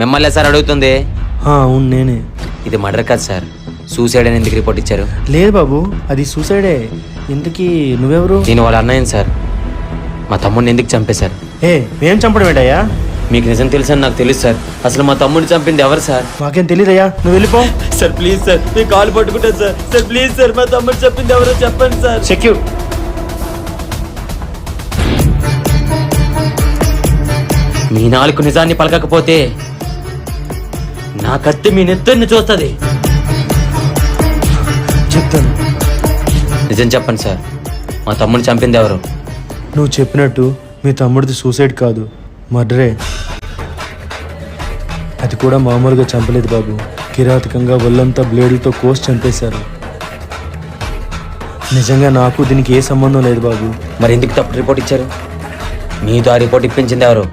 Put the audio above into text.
మిమ్మల్ని సార్ అడుగుతుంది. అవును నేనే. ఇది మర్డర్ కాదు సార్, సూసైడ్ అని ఎందుకు రిపోర్ట్ ఇచ్చారు? లేదు బాబు, అది సూసైడే. ఇంతకీ నువ్వెవరు? నేను వాళ్ళ అన్నయ్యను సార్. మా తమ్ముడిని ఎందుకు చంపేశారు? మేం చంపడం ఏంటయ్యా? మీకు నిజం తెలుసని నాకు తెలుసు సార్. అసలు మా తమ్ముడిని చంపింది ఎవరు సార్? మాకేం తెలియదయ్యా, నువ్వు వెళ్ళిపో. సార్ ప్లీజ్ సార్, మీ కాలు పట్టుకుంటాను సార్. సార్ ప్లీజ్ సార్, మా తమ్ముడు చెప్పింది ఎవరో చెప్పండి సార్. సెక్యూర్. మీ నాలుగు నిజాన్ని పలకకపోతే నా కత్తి మీ నెత్తన్ని చూస్తుంది. చెప్తాను. నిజం చెప్పండి సార్, మా తమ్ముడిని చంపింది ఎవరు? నువ్వు చెప్పినట్టు మీ తమ్ముడిది సూసైడ్ కాదు, మర్డరే. అది కూడా మామూలుగా చంపలేదు బాబు, కిరాతకంగా ఒళ్ళంతా బ్లేడులతో కోసి చంపేశారు. నిజంగా నాకు దీనికి ఏ సంబంధం లేదు బాబు. మరి ఎందుకు తప్పు రిపోర్ట్ ఇచ్చారు? మీతో ఆ రిపోర్ట్ ఇప్పించింది ఎవరు?